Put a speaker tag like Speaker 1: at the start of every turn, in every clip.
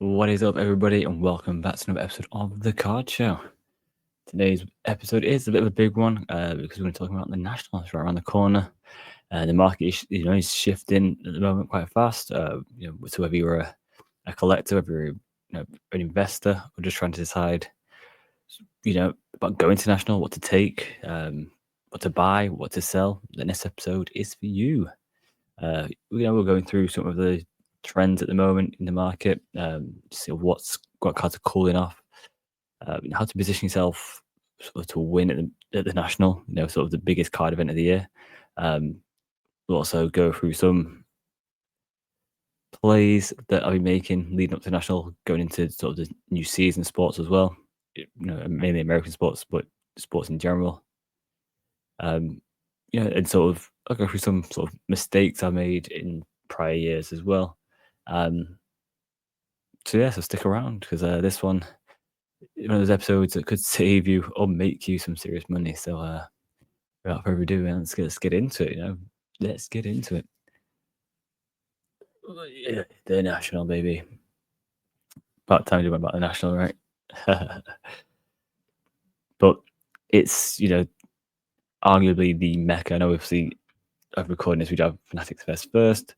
Speaker 1: What is up, everybody, and welcome back to another episode of The Card Show. Today's episode is a bit of a big one because we're going to talk about the Nationals right around the corner. The market is shifting at the moment quite fast. So whether you're a collector, whether you're an investor, or just trying to decide, about going to national, what to take, what to buy, what to sell, then this episode is for you. We're going through some of the trends at the moment in the market, see what cards are cooling off, how to position yourself sort of to win at the national, sort of the biggest card event of the year. We'll also go through some plays that I'll be making leading up to national, going into sort of the new season sports as well. Mainly American sports, but sports in general. And sort of I'll go through some sort of mistakes I made in prior years as well. So stick around because this one of those episodes that could save you or make you some serious money. So without further ado, man, let's get into it. Let's get into it. Yeah, the national, baby. About time to went about the national, right? But it's arguably the mecca. I know obviously I'm recording this, we have Fanatics Fest first,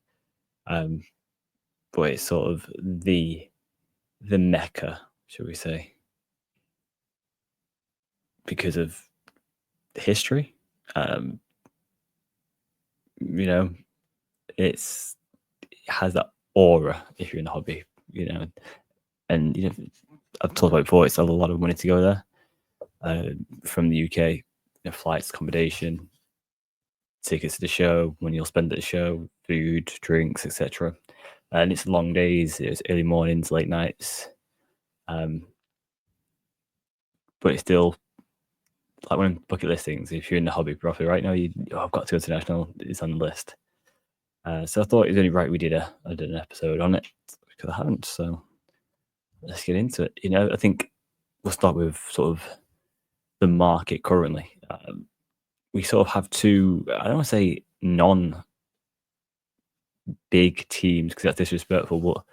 Speaker 1: but it's sort of the mecca, should we say, because of history. It has that aura if you're in the hobby, and I've talked about it before, it's a lot of money to go there from the UK, flights, accommodation, tickets to the show, money you'll spend at the show, food, drinks, etc. And it's long days, it's early mornings, late nights, but it's still like when bucket list things. If you're in the hobby properly right now, I've got to go to national, it's on the list. So I thought it was only right we did an episode on it because I haven't. So let's get into it. I think we'll start with sort of the market currently. We sort of have two, I don't want to say non-big teams because that's disrespectful, but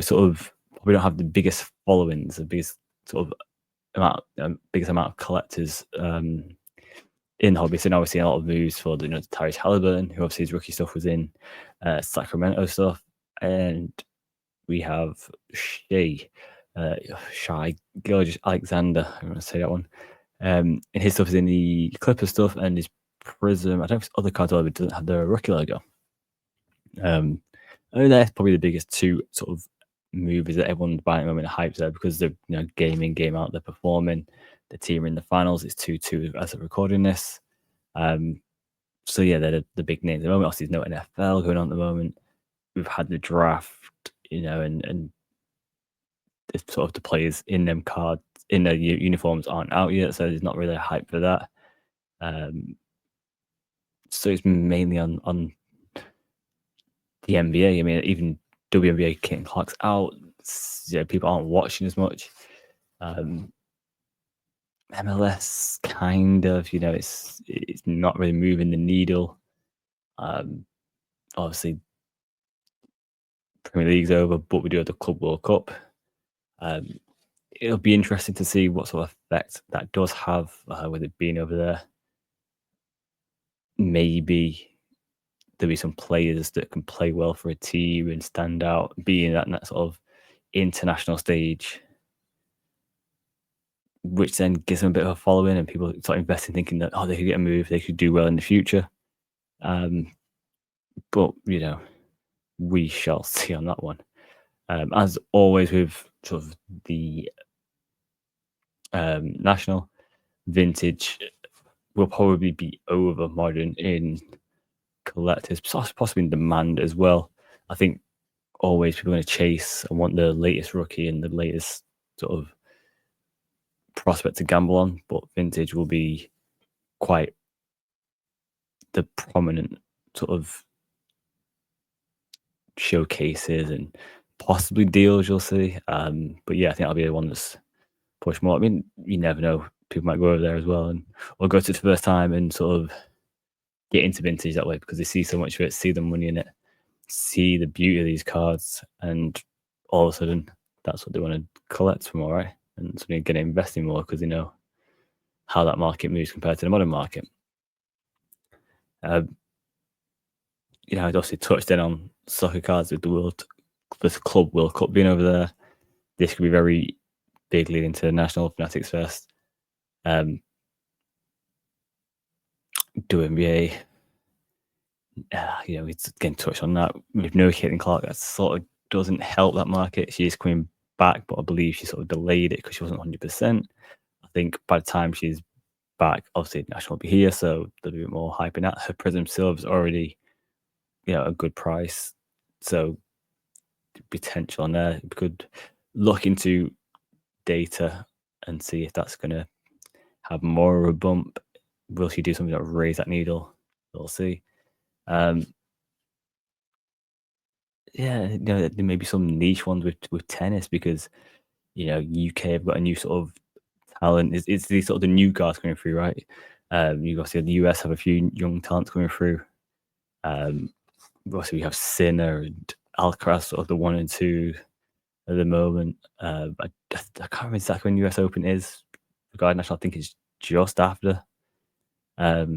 Speaker 1: sort of we don't have the biggest followings, the biggest sort of biggest amount of collectors in the hobby. So now we're seeing a lot of moves for Tyrese Halliburton, who obviously his rookie stuff was in Sacramento stuff, and we have Shai Gilgeous Alexander. I'm going to say that one. And his stuff is in the Clipper stuff, and his Prism. I don't know if other cards ever doesn't have the rookie logo. I mean, that's probably the biggest two sort of movies that everyone's buying at the moment. The hype's there because they're game in, game out. They're performing. The team are in the finals. It's 2-2 as of recording this. So yeah, they're the big names at the moment. Obviously, there's no NFL going on at the moment. We've had the draft, and it's sort of the players in them cards in their uniforms aren't out yet, so there's not really a hype for that. So it's mainly on the NBA. I mean, even WNBA kicking clocks out. People aren't watching as much. MLS kind of, it's not really moving the needle. Obviously, Premier League's over, but we do have the Club World Cup. It'll be interesting to see what sort of effect that does have with it being over there. Maybe there'll be some players that can play well for a team and stand out, being that sort of international stage, which then gives them a bit of a following, and people start investing, thinking that they could get a move, they could do well in the future. But we shall see on that one. As always with sort of the national, vintage will probably be over modern in collectors, possibly in demand as well. I think always people are going to chase and want the latest rookie and the latest sort of prospect to gamble on, but vintage will be quite the prominent sort of showcases and possibly deals you'll see. But yeah, I think I'll be the one that's pushed more. I mean, you never know. People might go over there as well or go to it for the first time and sort of get into vintage that way because they see so much of it, see the money in it, see the beauty of these cards, and all of a sudden that's what they want to collect for more, right? And so they're going to invest in more because they know how that market moves compared to the modern market. Uh, I obviously touched in on soccer cards with the Club World Cup being over there. This could be very big leading to National Fanatics Fest. WNBA, it's again touched on that with no Caitlin Clark. That sort of doesn't help that market. She is coming back, but I believe she sort of delayed it because she wasn't 100%. I think by the time she's back, obviously National will be here, so there'll be a bit more hyping that. Her Prism Silver's already, a good price, so potential on there. We could look into data and see if that's going to have more of a bump. Will she do something that raise that needle? We'll see. There may be some niche ones with tennis because UK have got a new sort of talent. It's the sort of the new guys coming through, right? You got to see the US have a few young talents coming through. Obviously we have Sinner and Alcaraz, sort of the 1 and 2 at the moment. I can't remember exactly when US Open is. The Guide National, I think, is just after. But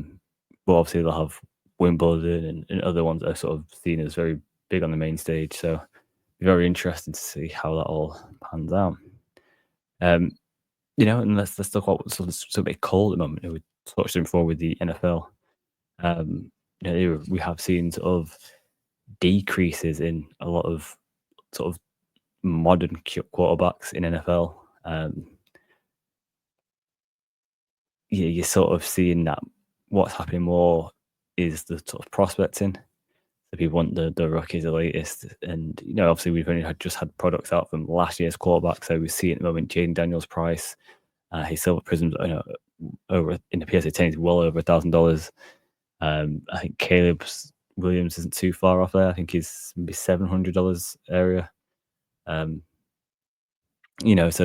Speaker 1: obviously they'll have Wimbledon and other ones that are sort of seen as very big on the main stage. So very interesting to see how that all pans out. And let's talk about what's sort of a bit cold at the moment. We touched on before with the NFL. We have seen sort of decreases in a lot of sort of modern quarterbacks in NFL. You're sort of seeing that what's happening more is the sort of prospecting. So people want the rookies, the latest, and obviously we've only just had products out from last year's quarterback, so we see at the moment Jaden Daniels' price, his silver prisms, over in the PSA 10 is well over $1,000. I think Caleb Williams isn't too far off there. I think he's maybe $700 area. So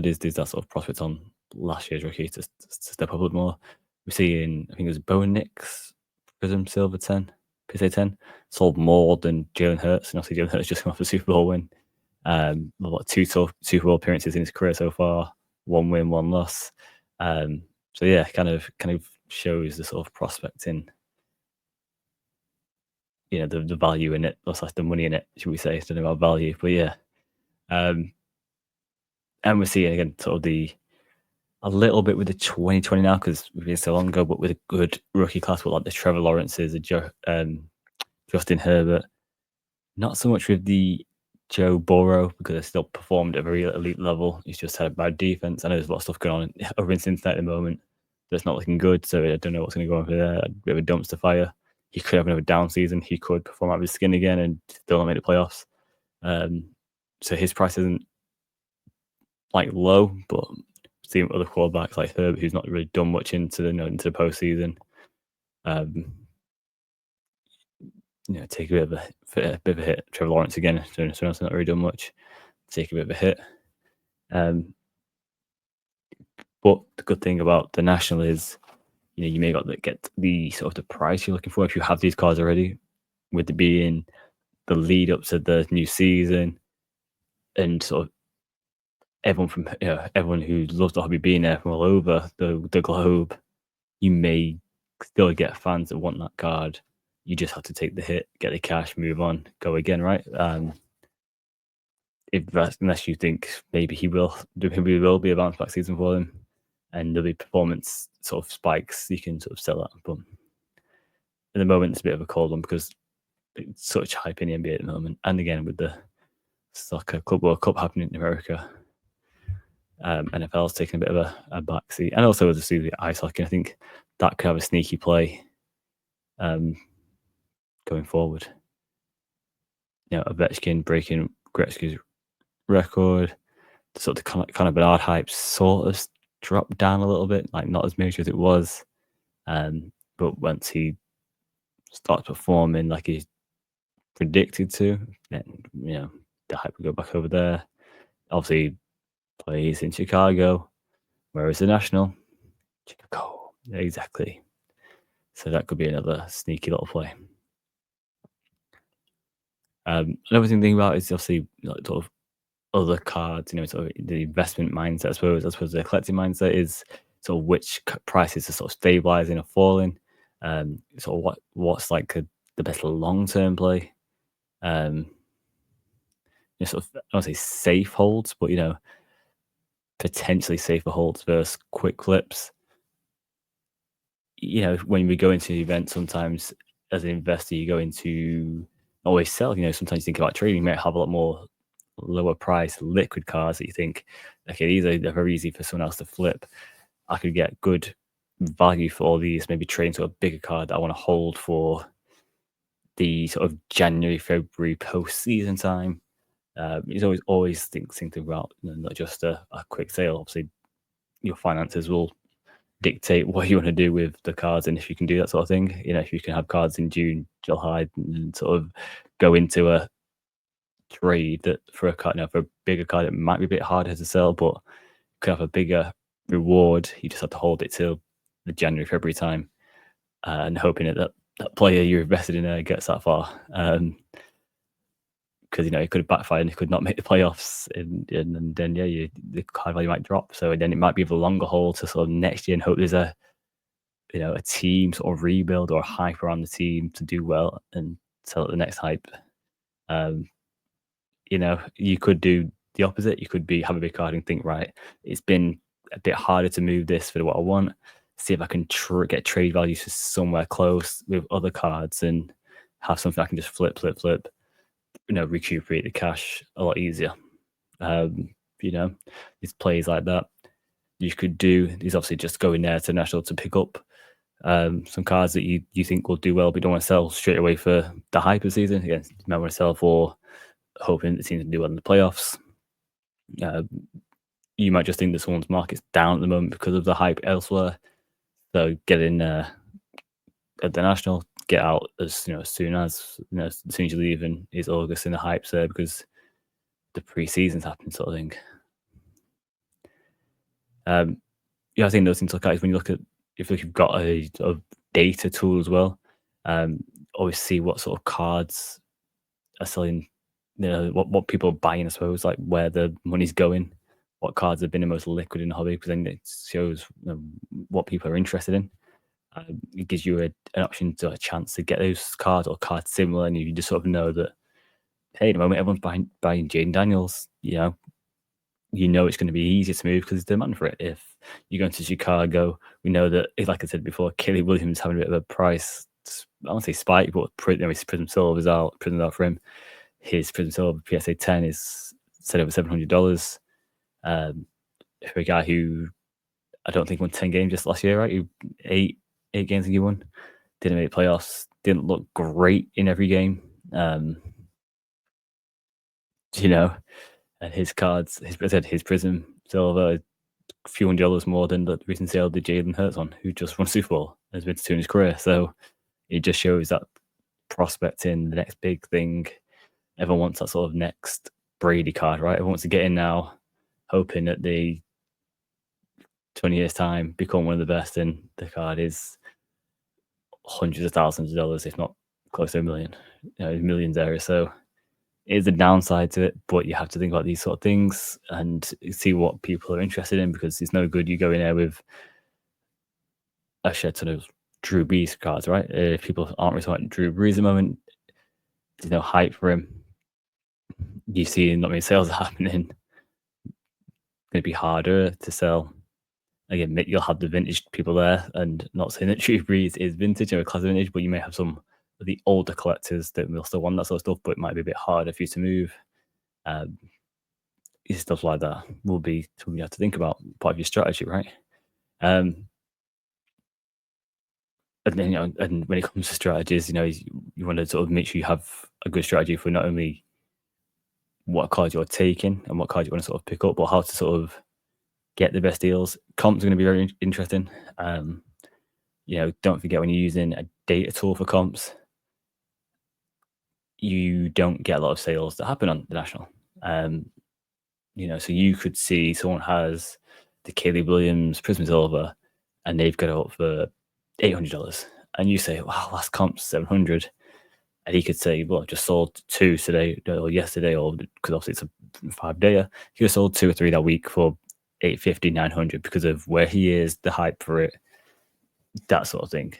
Speaker 1: there's that sort of prospect on last year's rookie to step up a bit more. We're seeing, I think it was Bo Nix Prism Silver 10, PSA 10, sold more than Jalen Hurts, and obviously Jalen Hurts just come off a Super Bowl win. Two Super Bowl appearances in his career so far, 1 win, 1 loss. So yeah, kind of shows the sort of prospecting, the value in it, or slash the money in it, should we say, instead of our value. But yeah, and we're seeing again sort of a little bit with the 2020 now because we've been so long ago, but with a good rookie class, with like the Trevor Lawrences, the Justin Herbert. Not so much with the Joe Burrow because they still performed at a very elite level. He's just had a bad defense. I know there's a lot of stuff going on over in Cincinnati at the moment, but it's not looking good. So I don't know what's going to go on for there. A bit of a dumpster fire. He could have another down season. He could perform out of his skin again and still not make the playoffs. So his price isn't like low, but seeing other quarterbacks like Herbert, who's not really done much into the postseason, take a bit of a hit. Trevor Lawrence again, so not really done much. Take a bit of a hit. But the good thing about the National is, you may get the sort of the price you're looking for if you have these cards already, with it being the lead up to the new season, and sort of everyone who loves the hobby being there from all over the globe. You may still get fans that want that card. You just have to take the hit, get the cash, move on, go again, right? Unless you think maybe he will be a bounce back season for them, and there'll be performance sort of spikes, you can sort of sell that. But at the moment, it's a bit of a cold one because it's such hype in the NBA at the moment, and again with the soccer Club World Cup happening in America, NFL's taking a bit of a backseat, and also with the ice hockey, I think that could have a sneaky play going forward. Ovechkin breaking Gretzky's record. The sort of Connor Bedard hype sort of dropped down a little bit, like not as major as it was. But once he starts performing like he's predicted to, then the hype will go back over there. Obviously, plays in Chicago, whereas the National, Chicago, exactly. So that could be another sneaky little play. Another thing to think about is obviously sort of other cards, sort of the investment mindset, I suppose the collecting mindset is sort of which prices are sort of stabilizing or falling. Sort of what's like the best long term play. Um, sort of I don't say safe holds, but potentially safer holds versus quick flips. When we go into the event, sometimes as an investor, you go into always sell. Sometimes you think about trading, you might have a lot more lower price liquid cards that you think, okay, they're very easy for someone else to flip. I could get good value for all these, maybe trading to a bigger card that I want to hold for the sort of January, February post season time. It's always thinking about not just a quick sale. Obviously, your finances will dictate what you want to do with the cards and if you can do that sort of thing. If you can have cards in June, July, and sort of go into a trade that for a card, for a bigger card, it might be a bit harder to sell, but could have a bigger reward. You just have to hold it till the January, February time, and hoping that player you're invested in gets that far. Because it could have backfired and it could not make the playoffs, and then the card value might drop. So then it might be the longer haul to sort of next year and hope there's a team sort of rebuild or hype around the team to do well and sell at the next hype. Um, you could do the opposite. You could have a big card and think, right, it's been a bit harder to move this for what I want. See if I can get trade values to somewhere close with other cards and have something I can just flip, recuperate the cash a lot easier. These plays like that you could do is obviously just go in there to national to pick up some cards that you think will do well, but you don't want to sell straight away for the hyper season. Again, you might want to sell for hoping the team can do well in the playoffs. You might just think that someone's market's down at the moment because of the hype elsewhere. So get in at the national, get out as soon as you leave, and it's August and the hype's there because the pre-season's happening, sort of thing. I think those things to look at is when you look at if you've got a data tool as well. Always see what sort of cards are selling. What people are buying, I suppose, like where the money's going, what cards have been the most liquid in the hobby, because then it shows what people are interested in. It gives you an option to a chance to get those cards or cards similar, and you just sort of know that, hey, at the moment everyone's buying Jaden Daniels. It's going to be easier to move because there's demand for it. If you go into Chicago, we know that, like I said before, Caleb Williams having a bit of a price, I won't say spike, but his Prism Silver is out for him. His Prism Silver PSA 10 is set over $700. For a guy who I don't think won 10 games just last year, right? Who eight games he won, didn't make playoffs, didn't look great in every game. And his cards, his Prism Silver, a few $100 more than the recent sale did Jalen Hurts on, who just won Super Bowl, has been to two in his career. So it just shows that prospect in the next big thing. Everyone wants that sort of next Brady card, right? Everyone wants to get in now, hoping that the 20 years' time become one of the best, and the card is hundreds of thousands of dollars, if not close to $1 million. Millions there. So it is a downside to it, but you have to think about these sort of things and see what people are interested in, because it's no good you go in there with a shed ton of Drew Brees cards, right? If people aren't really talking Drew Brees at the moment, there's no hype for him. You see not many sales happening. It's going to be harder to sell. Again, you'll have the vintage people there, and not saying that Drew Brees is vintage or a class of vintage, but you may have some of the older collectors that will still want that sort of stuff, but it might be a bit harder for you to move. Stuff like that will be something you have to think about, part of your strategy, right? And then, and when it comes to strategies, you want to sort of make sure you have a good strategy for not only what cards you're taking and what cards you want to sort of pick up, but how to sort of get the best deals. Comps are going to be very interesting. Don't forget, when you're using a data tool for comps, you don't get a lot of sales that happen on the national. So you could see someone has the Caleb Williams Prism Silver and they've got it up for $800, and you say, wow, last comp's $700. and he could say, "Well, I just sold two today or yesterday," or because obviously it's a 5 dayer. He could have sold two or three that week for 850, 900 because of where he is, the hype for it, that sort of thing.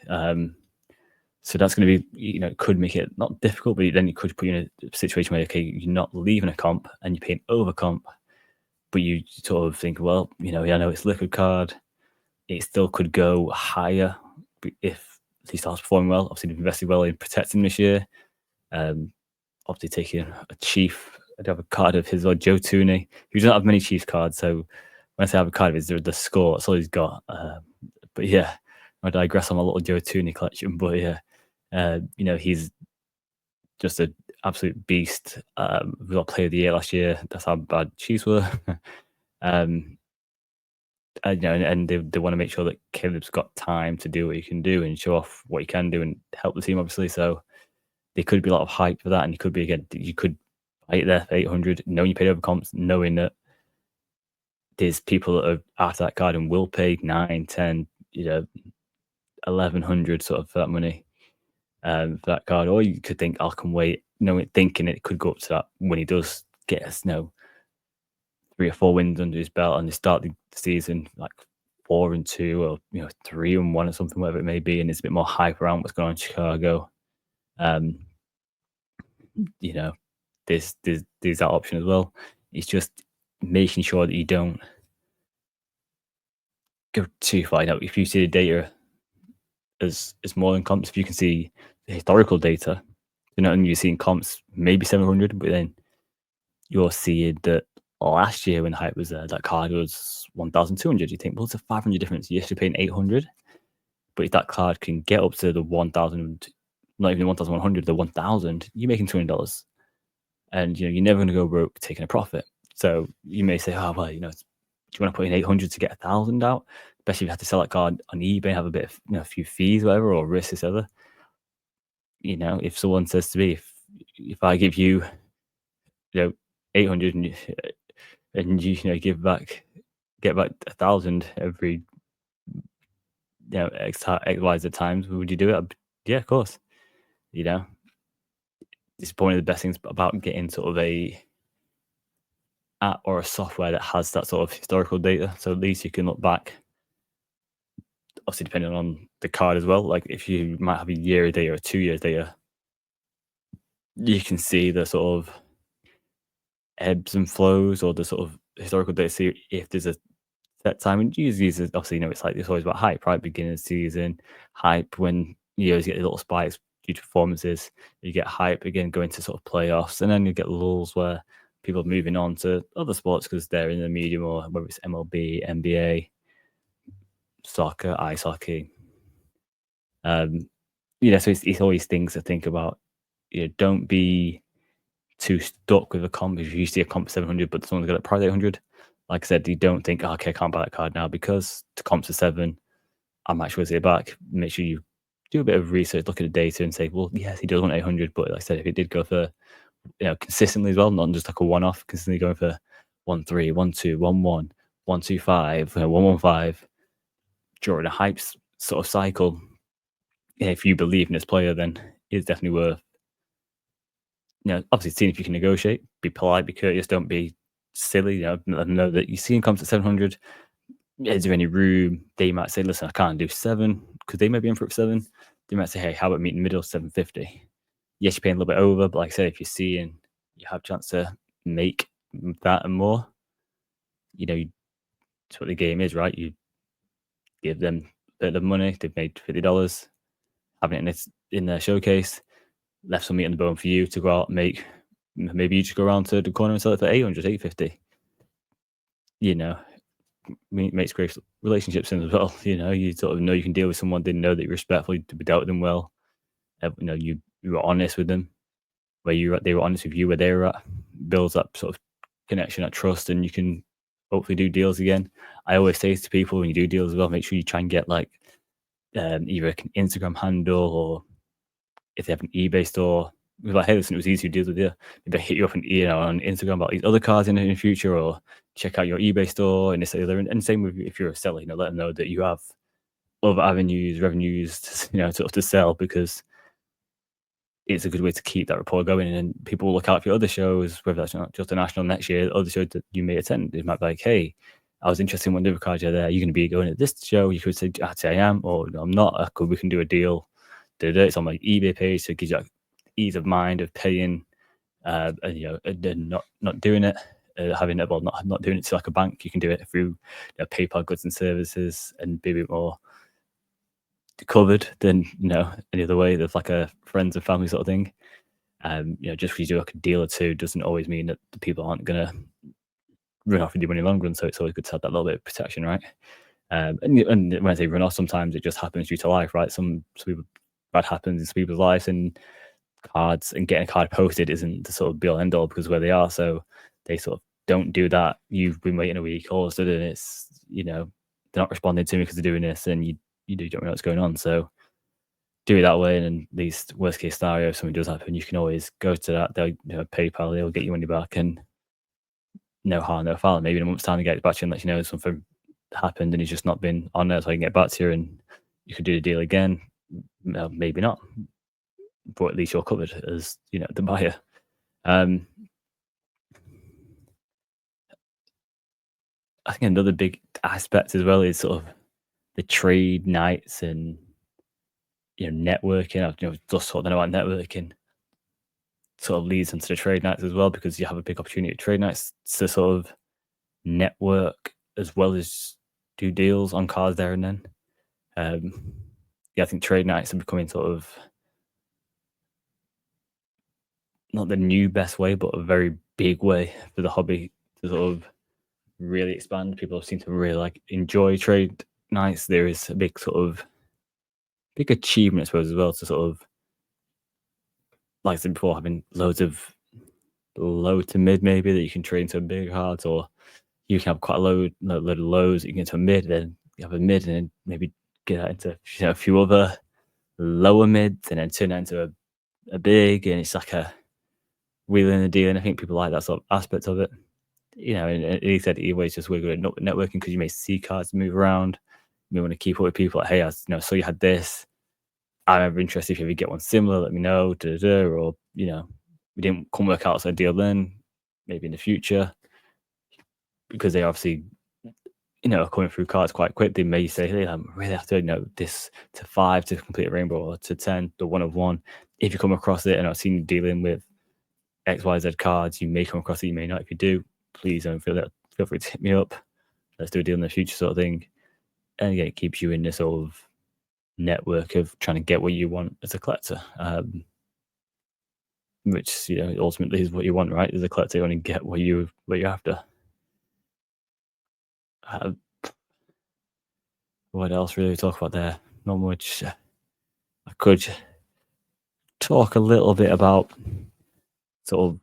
Speaker 1: So that's going to be, it could make it not difficult, but then it could put you in a situation where, okay, you're not leaving a comp and you're paying over comp, but you sort of think, well, I know it's liquid card. It still could go higher if he starts performing well. Obviously, they've invested well in protecting him this year. Obviously, taking a Chief, I have a card of his, or Joe Tooney, who doesn't have many Chiefs cards. So when I say I have a card of his, the score, that's all he's got. But yeah, I digress on my little Joe Tooney collection. But yeah, he's just an absolute beast. We got Player of the Year last year. That's how bad Chiefs were. um, and they want to make sure that Caleb's got time to do what he can do and show off what he can do and help the team, obviously. So there could be a lot of hype for that, and you could fight there for 800, knowing you paid over comps, knowing that there's people that are after that card and will pay 9, 10, 1100 sort of for that money for that card. Or you could think, I can wait, thinking it could go up to that when he does get us, 3 or 4 wins under his belt and they start the season like 4-2 or 3-1 or something, whatever it may be, and there's a bit more hype around what's going on in Chicago. There's that option as well. It's just making sure that you don't go too far. If you see the data as more than comps, if you can see the historical data, and you're seeing comps maybe 700, but then you're seeing that last year when the hype was there, that card was 1,200. You think, well, it's a 500 difference. You're actually paying 800. But if that card can get up to the 1,000, not even the 1,100, the 1,000, you're making $200. And, you're never going to go broke taking a profit. So you may say, oh, well, do you want to put in 800 to get 1,000 out? Especially if you have to sell that card on eBay, have a bit of, a few fees, whatever, or risk, etc. If someone says to me, if I give you, 800 and you get back 1,000 every X Y Z times, would you do it? Yeah, of course. It's one of the best things about getting sort of a app or a software that has that sort of historical data. So at least you can look back, obviously depending on the card as well. Like if you might have a year of data or 2 years data, you can see the sort of ebbs and flows or the sort of historical data. See if there's a set time, and usually obviously it's always about hype, right? Beginning of season hype, when you always get little spikes due to performances. You get hype again going to sort of playoffs, and then you get lulls where people are moving on to other sports because they're in the medium, or whether it's MLB, NBA, soccer, ice hockey. So it's always things to think about. Don't be too stuck with a comp. If you see a comp 700, but someone's got a price 800, like I said, you don't think, okay, I can't buy that card now because the comp's a 7. I'm actually going to see it back. Make sure you do a bit of research, look at the data, and say, well, yes, he does want 800, but like I said, if it did go for, consistently as well, not just like a one-off, consistently going for 1-3, 1-2, 1-1, 1-2-5, 1-1-5 during a hype sort of cycle. If you believe in this player, then it's definitely worth, obviously seeing if you can negotiate, be polite, be courteous, don't be silly. Let them know that you see incomes at 700. Is there any room? They might say, listen, I can't do 7 because they may be in for 7. They might say, hey, how about meet in the middle, 750? Yes, you're paying a little bit over, but like I said, if you're seeing you have a chance to make that and more, it's what the game is, right? You give them a bit of money, they've made $50, having it in their showcase, left some meat on the bone for you to go out and make. Maybe you just go around to the corner and sell it for 800, 850. Makes great relationships in as well. You sort of know you can deal with someone, they know that you're respectful, to be dealt with them well. You were honest with them where you were at, they were honest with you where they were at. Builds that sort of connection, that trust, and you can hopefully do deals again. I always say to people, when you do deals as well, make sure you try and get like either an Instagram handle, or if they have an eBay store, we're like, hey, listen, it was easy to deal with you. Maybe hit you up on Instagram about these other cards in the future, or check out your eBay store and this other. And same with if you're a seller, let them know that you have other avenues, revenues, to sell, because it's a good way to keep that rapport going, and people will look out for your other shows, whether that's not just a national next year, other shows that you may attend. It might be like, "Hey, I was interested in one of the cards you're there. You're going to be going at this show." You could say, "Actually, I am," or "No, I'm not. We can do a deal." It's on my eBay page, so it gives you like, ease of mind of paying, and and then not doing it, having it, well, not doing it to like a bank. You can do it through PayPal goods and services, and be a bit more covered than any other way. There's like a friends and family sort of thing. Just because you do like a deal or two doesn't always mean that the people aren't gonna run off with you any longer. And so it's always good to have that little bit of protection, right? And when I say run off, sometimes it just happens due to life, right? Some people, bad happens in some people's lives, and cards and getting a card posted isn't the sort of be all end all because where they are. So they sort of don't do that. You've been waiting a week, all of a sudden it's they're not responding to me because they're doing this, and you don't know what's going on. So do it that way, and then least worst case scenario, if something does happen, you can always go to that. They'll PayPal, they'll get you money back, and no harm, no foul. Maybe in a month's time, they get back to you and let you know something happened and he's just not been on there, so I can get back to you and you could do the deal again. No, maybe not, but at least you're covered as the buyer. Um, I think another big aspect as well is sort of the trade nights and networking. I've just talking about networking sort of leads into the trade nights as well, because you have a big opportunity at trade nights to sort of network as well as do deals on cards there and then. Yeah, I think trade nights are becoming sort of not the new best way, but a very big way for the hobby to sort of really expand. People seem to really like enjoy trade nights. There is a big sort of big achievement, I suppose, as well, to sort of, like I said before, having loads of low to mid maybe that you can trade into big cards, or you can have quite a load of lows that you can get into a mid, then you have a mid, and then maybe get that into a few other lower mids, and then turn that into a big, and it's like a wheeling and dealing. I think people like that sort of aspect of it. And he said either way, it's just we're good at networking because you may see cards move around. You may want to keep up with people like, hey, so you had this. I'm ever interested if you ever get one similar, let me know. Or, we didn't come work out, so a deal then, maybe in the future, because they obviously, are coming through cards quite quick. They may say, hey, I'm really after, this to 5 to complete a rainbow, or to 10, the one of one. If you come across it and I've seen you dealing with XYZ cards, you may come across it, you may not. If you do, please don't feel free to hit me up. Let's do a deal in the future, sort of thing. And again, it keeps you in this sort of network of trying to get what you want as a collector, which ultimately is what you want, right? As a collector, you want to get what you're after. Uh, what else really to talk about there? Not much. I could talk a little bit about sort of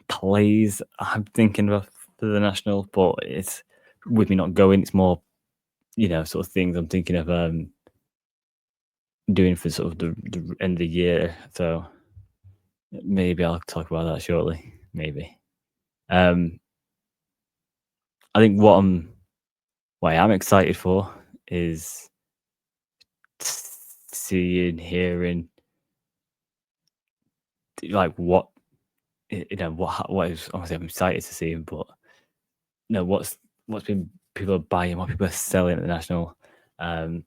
Speaker 1: plays I'm thinking of for the national, but it's with me not going. It's more sort of things I'm thinking of doing for sort of the end of the year. So maybe I'll talk about that shortly. Maybe. Um, I think what I am excited for is seeing, hearing, like what is, obviously I'm excited to see, but what's been people are buying, what people are selling at the national. Um,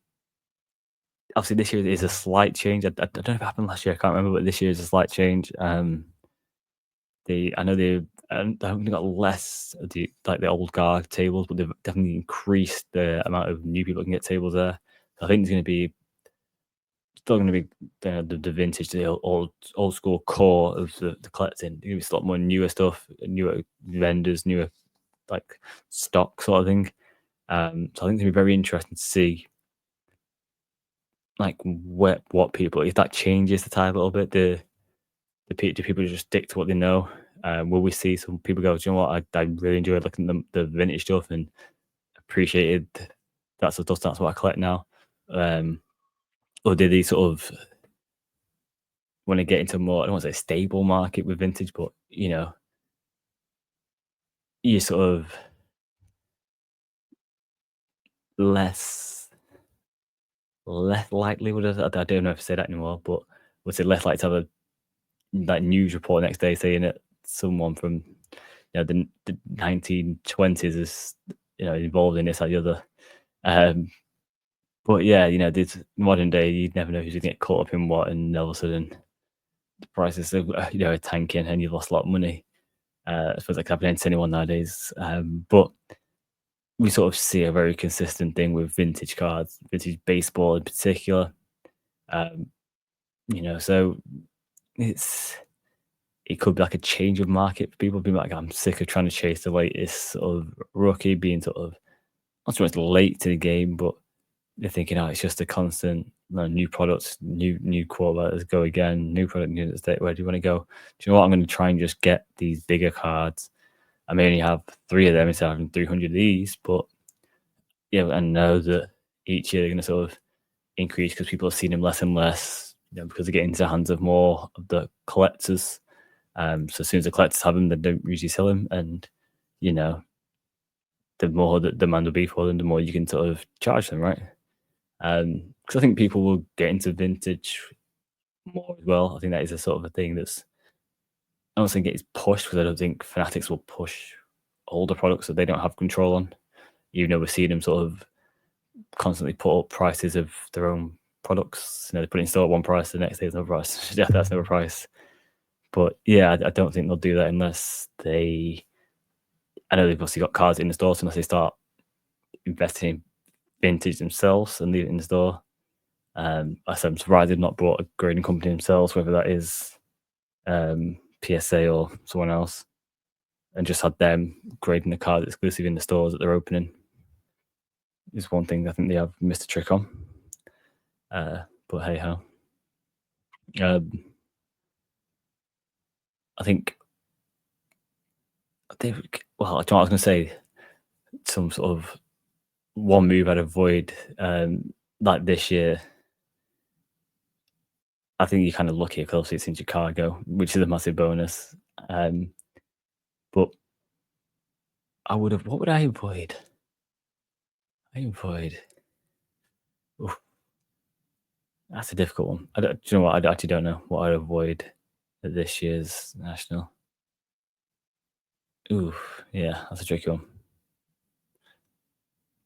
Speaker 1: Obviously this year is a slight change. I don't know if it happened last year. I can't remember, but this year is a slight change. I know they only got less of the old guard tables, but they've definitely increased the amount of new people that can get tables there. I think there's going to be still going to be the vintage, the old school core of the collecting. There's going to be a lot more newer stuff, newer vendors, newer like stock sort of thing. So I think it's going to be very interesting to see like what people, if that changes the tide a little bit. Do people just stick to what they know? Will we see some people go, do you know what? I really enjoyed looking at the vintage stuff and appreciated that sort of stuff. That's what I collect now. Or did they sort of want to get into more, I don't want to say stable market with vintage, but you sort of less less likely, would I don't know if I say that anymore, but would say less likely to have like news report next day saying that someone from the 1920s is involved in this or the other. Um, but yeah, this modern day, you'd never know who's gonna get caught up in what, and all of a sudden the prices are tanking, and you've lost a lot of money. I suppose that could happen to anyone nowadays. But we sort of see a very consistent thing with vintage cards, vintage baseball in particular. Um, so it's it could be like a change of market for people being like, I'm sick of trying to chase the latest sort of rookie being sort of not so much late to the game, but they're thinking, oh, it's just a constant new products, new core. Let's go again, new product, new state. Where do you want to go? Do you know what? I'm going to try and just get these bigger cards. I may only have 3 of them instead of having 300 of these, but yeah, I know that each year they're going to sort of increase because people are seeing them less and less, because they get into the hands of more of the collectors. So as soon as the collectors have them, they don't usually sell them, and you know, the more that demand will be for them, the more you can sort of charge them, right? Because I think people will get into vintage more as well. I think that is a sort of a thing that's I don't think it's pushed because I don't think fanatics will push older products that they don't have control on. Even though we're seeing them sort of constantly put up prices of their own products. They put it in store at one price, the next day it's another price. Yeah, that's another price. But yeah, I don't think they'll do that unless they. I know they've obviously got cards in the store, so unless they start investing in vintage themselves and leave it in the store. I'm surprised they've not brought a grading company themselves, whether that is PSA or someone else, and just had them grading the cards exclusive in the stores that they're opening. Is one thing I think they have missed a trick on. But hey ho. I think they. Well, I was going to say some sort of one move I'd avoid, like this year. I think you're kind of lucky because obviously it's in Chicago, which is a massive bonus. But I would have. What would I avoid? I avoid. Oof, that's a difficult one. Do you know what? I actually don't know what I'd avoid at this year's national. Ooh, yeah, that's a tricky one.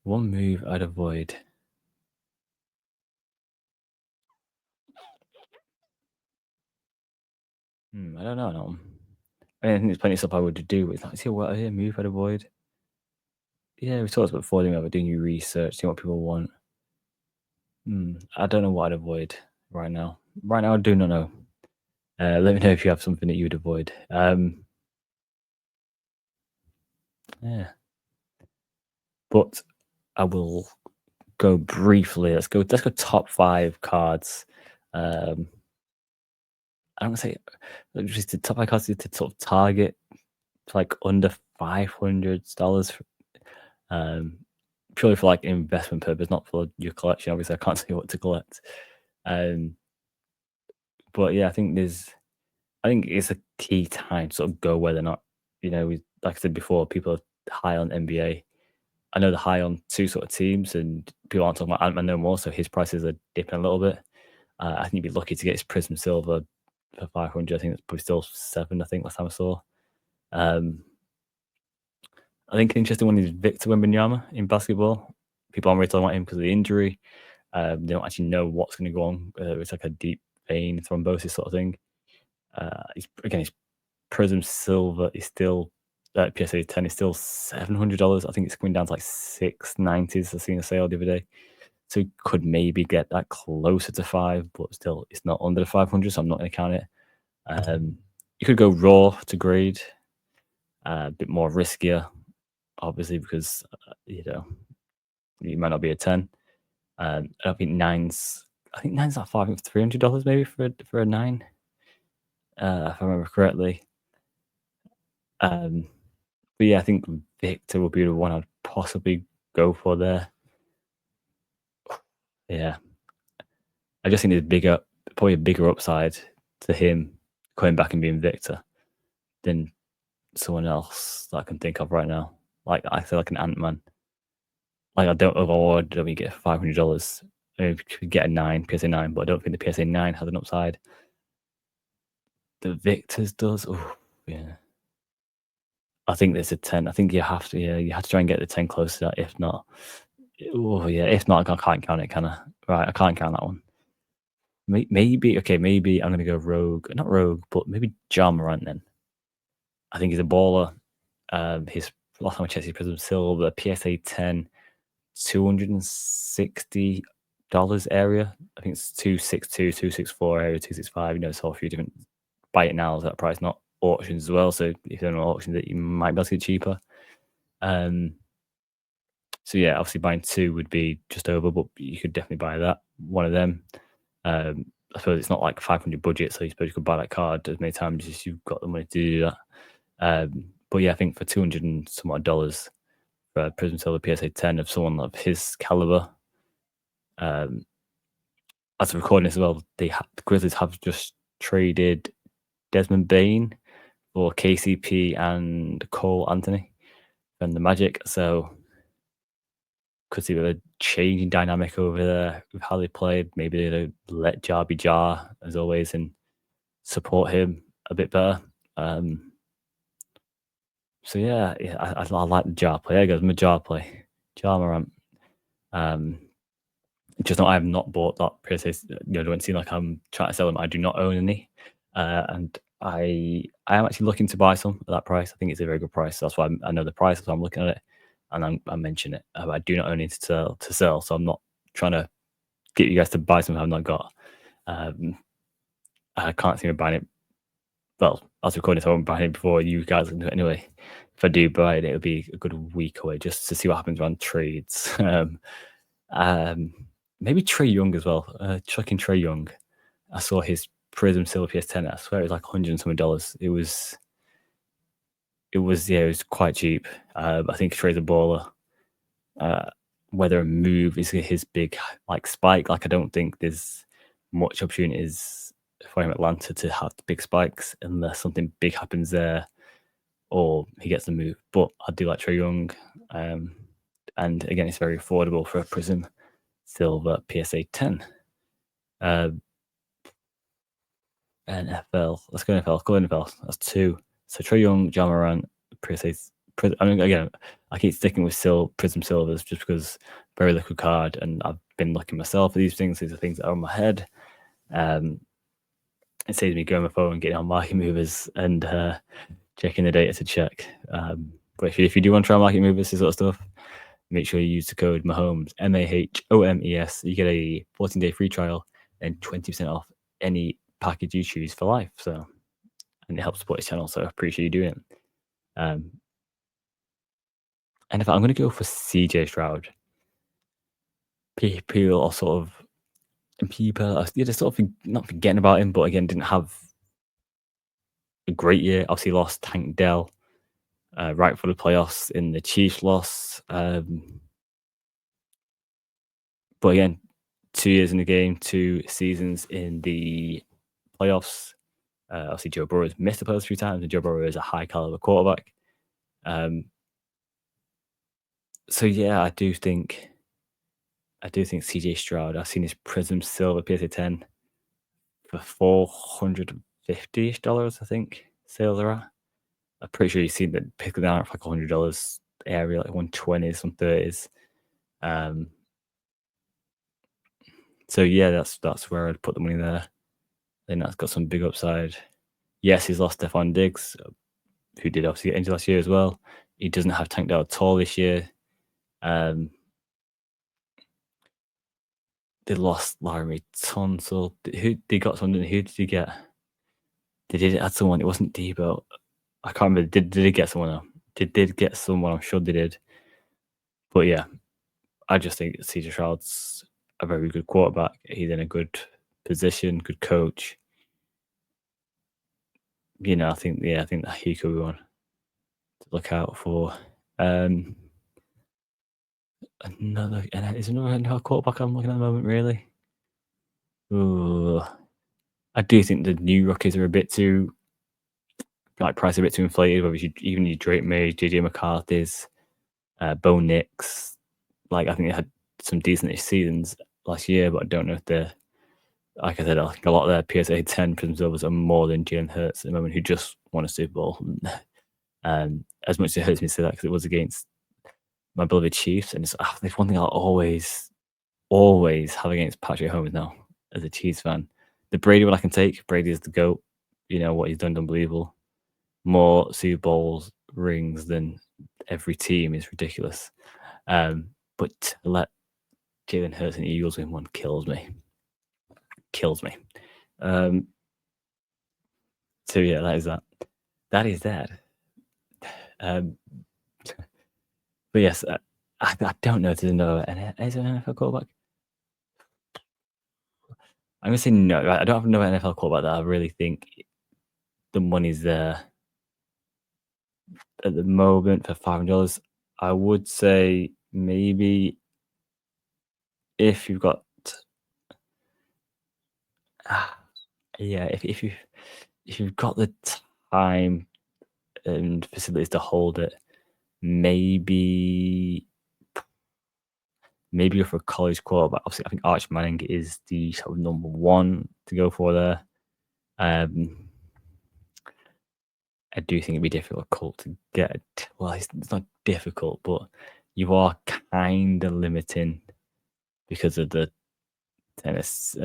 Speaker 1: One move I'd avoid. I don't know. No. I think there's plenty of stuff I would do. It's not see what a move I'd avoid. Yeah, we talked about before about doing your research, seeing what people want. I don't know what I'd avoid right now. Right now, I do not know. Let me know if you have something that you would avoid. Yeah, but I will go briefly. Let's go. Let's go top 5 cards. I don't say just the top 5 cards to sort of target like under $500. Um, Purely for like investment purpose, not for your collection. Obviously, I can't say what to collect. Um, but yeah, I think it's a key time to sort of go whether or not, like I said before, people are high on NBA. I know they're high on 2 sort of teams, and people aren't talking about Ant-Man no more, so his prices are dipping a little bit. I think you'd be lucky to get his Prism Silver for 500. I think it's probably still 7, I think, last time I saw. Um, I think an interesting one is Victor Wembanyama in basketball. People aren't really talking about him because of the injury. They don't actually know what's going to go on. It's like a deep vein thrombosis sort of thing. His Prism Silver is still PSA 10 is still $700. I think it's going down to like 690s. I've seen a sale the other day, so you could maybe get that closer to 5, but still it's not under the 500. So I'm not going to count it. You could go raw to grade, a bit more riskier, obviously because you might not be a 10. I think nines. I think nines like $300 maybe for a 9, if I remember correctly. But yeah, I think Victor will be the one I'd possibly go for there. Yeah, I just think probably a bigger upside to him coming back and being Victor than someone else that I can think of right now. Like I feel like an Ant-Man. Like I don't overall don't we get $500. Maybe you could get a 9 PSA 9, but I don't think the PSA 9 has an upside. The Victors does. Oh, yeah. I think there's a 10. I think you have to, yeah, you have to try and get the 10 close to that. If not, oh yeah, if not, I can't count it, can I? Right, I can't count that one. Maybe okay, maybe I'm gonna go Rogue, not Rogue, but maybe John Morant then. I think he's a baller. His last time I checked, his Prism Silver PSA 10, $260 area. I think it's 262, 264 area, 265. You know, it's all a few different. Buy it now is that price, not auctions as well. So if you're on auctions, that you might be able to get cheaper. Um, so yeah, obviously buying two would be just over, but you could definitely buy that one of them. I suppose it's not like 500 budget, so you suppose you could buy that card as many times as you've got the money to do that. But yeah, I think for 200 and some odd dollars for a Prism Silver PSA 10 of someone of his caliber, um, as a recording as well, the Grizzlies have just traded Desmond Bain for KCP and Cole Anthony from the Magic. So could see a changing dynamic over there with how they played. Maybe they let Jar be Jar as always and support him a bit better. So yeah, I like the Jar play. There goes my Jar play. Jar Morant. Um, just not I have not bought that PlayStation. Don't seem like I'm trying to sell them. I do not own any, and I am actually looking to buy some at that price. I think it's a very good price. That's why I know the price. So I'm looking at it, and I mention it. I do not own it to sell, so I'm not trying to get you guys to buy something I've not got. I can't seem to buy it. Well, I was recording, so I won't buy it before you guys can do it anyway. If I do buy it, it'll be a good week away just to see what happens around trades. Maybe Trey Young as well. Chucking Trey Young. I saw his Prism Silver PS10. I swear it was like $100 and something dollars. It was quite cheap. I think Trey's a baller. Whether a move is his big like spike, like I don't think there's much opportunities for him Atlanta to have big spikes unless something big happens there or he gets the move. But I do like Trey Young. And again, it's very affordable for a Prism Silver PSA 10. NFL. Let's go NFL. Let's go NFL. That's two. So Trey Young, John Moran, PSA. I mean, again, I keep sticking with Prism Silvers just because very liquid card, and I've been looking myself at these things. These are things that are on my head. It saves me going on my phone and getting on market movers and checking the data to check. But if you do want to try market movers, this sort of stuff, make sure you use the code Mahomes, MAHOMES. You get a 14-day free trial and 20% off any package you choose for life. So, and it helps support this channel. So I appreciate you doing it. And if I'm going to go for CJ Stroud, people are sort of they're sort of not forgetting about him, but again didn't have a great year. Obviously lost Tank Dell right for the playoffs in the Chiefs loss. But again, 2 years in the game, 2 seasons in the playoffs. Obviously, Joe Burrow has missed the playoffs a few times, and Joe Burrow is a high caliber quarterback. So yeah, I do think CJ Stroud. I've seen his Prism Silver PSA 10 for $450, I think sales are at. I'm pretty sure you've seen that pick it down for like $100 area, like 120s, some 30s. So yeah, that's where I'd put the money there. Then that's got some big upside. Yes, he's lost Stephon Diggs, who did obviously get injured last year as well. He doesn't have Tank Dell at all this year. They lost Larry Tunsil. Who they got someone? Who did you get? They did add someone. It wasn't Debo. I can't remember. Did they get someone? They did get someone. I'm sure they did. But yeah, I just think CJ Stroud's a very good quarterback. He's in a good position, good coach. I think that he could be one to look out for. Is another quarterback I'm looking at the moment, really? Ooh, I do think the new rookies are a bit too price a bit too inflated. Whether even your Drake May, JJ McCarthy's, Bo Nix. I think they had some decent seasons last year, but I don't know if they're like I said, I think a lot of their PSA 10 Prism Silvers are more than Jalen Hurts at the moment, who just won a Super Bowl. As much as it hurts me to say that because it was against my beloved Chiefs, and there's one thing I'll always have against Patrick Mahomes now as a Chiefs fan. The Brady one I can take. Brady is the GOAT. You know what he's done, unbelievable. More Super Bowls rings than every team is ridiculous. But to let Jalen Hurts and the Eagles win one kills me. Kills me. So yeah, that is that. That is that. But yes, I don't know if there's another. Is there an NFL quarterback? I'm gonna say no. I don't have no NFL quarterback that I really think the money's there at the moment for $500. I would say maybe if you've got, yeah, if you've got the time and facilities to hold it, maybe go for a college quarterback. Obviously, I think Arch Manning is the sort of number one to go for there. I do think it'd be difficult to get. Well, it's not difficult, but you are kind of limiting because of the Tennessee.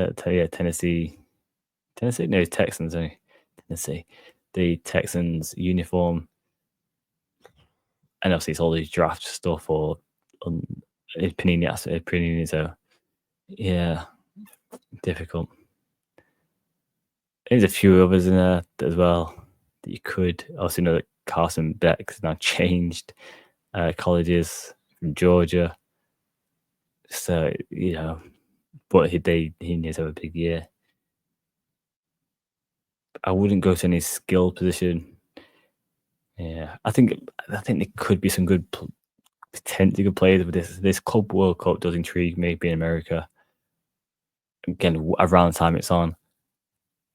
Speaker 1: No, Texans. Tennessee. The Texans uniform, and obviously it's all these draft stuff or Panini. So yeah, difficult. There's a few others in there as well that you could also know that Carson Beck has now changed colleges from Georgia. So, but he needs to have a big year. I wouldn't go to any skill position. Yeah, I think there could be some good, potentially good players with this. This Club World Cup does intrigue me, being America. Again, around the time it's on,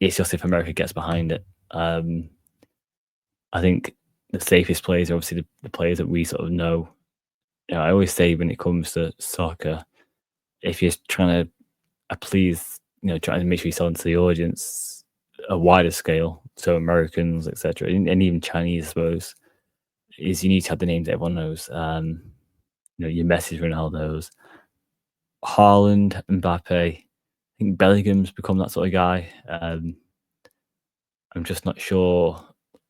Speaker 1: it's just if America gets behind it. I think the safest players are obviously the players that we sort of know. I always say when it comes to soccer, if you're trying to please, trying to make sure you sell into the audience a wider scale, so Americans, etc., and even Chinese, I suppose, is you need to have the names that everyone knows. Your Messi, Ronaldo's, Haaland, Mbappe. I think Bellingham's become that sort of guy. I'm just not sure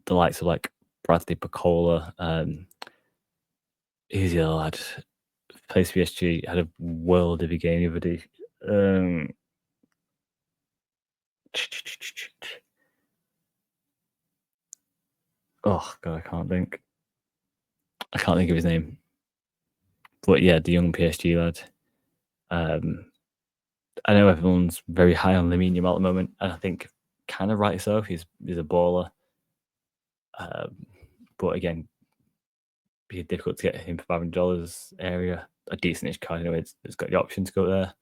Speaker 1: the likes of like Bradley Bacola. Who's the other lad? Plays for PSG, had a world of a game the other day. Oh god, I can't think of his name. But yeah, the young PSG lad. I know everyone's very high on Lamine Yamal at the moment, and I think kind of right so. He's a baller. But again, be difficult to get him for $500 area. A decentish card, it's got the option to go there.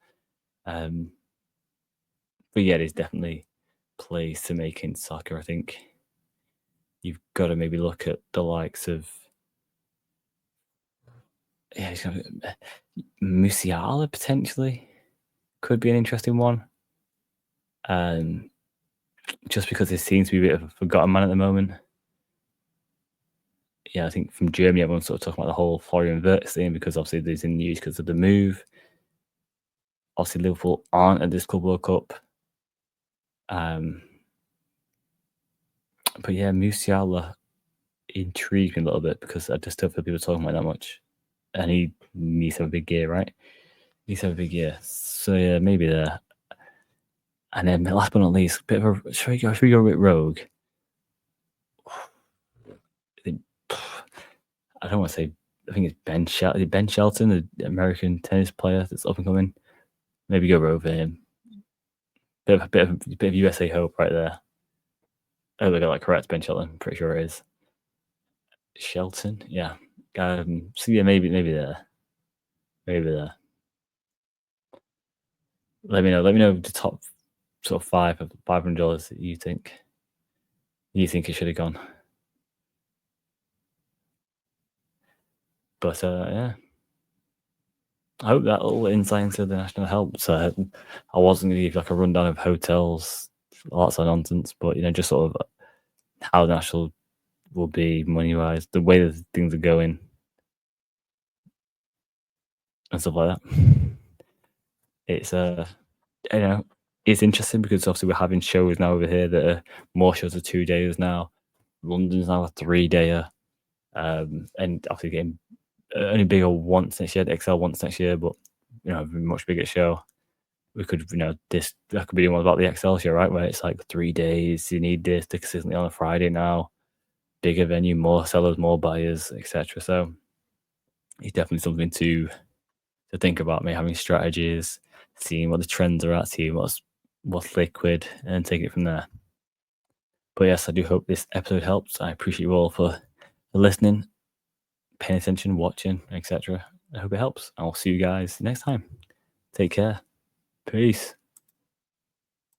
Speaker 1: But yeah, there's definitely plays to make in soccer. I think you've got to maybe look at the likes of Musiala potentially could be an interesting one. Just because he seems to be a bit of a forgotten man at the moment. Yeah, I think from Germany, everyone's sort of talking about the whole Florian Wirtz thing because obviously there's in news because of the move. Obviously, Liverpool aren't at this Club World Cup. But yeah, Musiala intrigued me a little bit because I just don't feel people talking about that much. And he needs to have a big year, right? Needs to have a big year. So yeah, maybe there. And then last but not least, bit of a should we go a bit rogue? I don't want to say. I think it's Ben Shelton, the American tennis player that's up and coming. Maybe go rogue for him. Bit of USA hope right there. Oh, they got that correct, Ben Shelton. Pretty sure it is. Shelton, yeah. So yeah, maybe there. Maybe there. Let me know the top sort of $500 that you think it should have gone. But yeah. I hope that little insight into the national helps. I wasn't going to give like a rundown of hotels, lots of nonsense, but just sort of how the national will be money wise, the way that things are going, and stuff like that. It's you know, it's interesting because obviously we're having shows now over here that are more shows are 2 days now. London's now a 3-dayer, and obviously getting only bigger once next year. The XL once next year, but a much bigger show. We could, this that could be the one about the XL show, right? Where it's like 3 days. You need this to consistently on a Friday now. Bigger venue, more sellers, more buyers, etc. So it's definitely something to think about. Me having strategies, seeing what the trends are at, seeing what's liquid, and taking it from there. But yes, I do hope this episode helps. I appreciate you all for listening, paying attention, watching, etc. I hope it helps. I'll see you guys next time. Take care. Peace.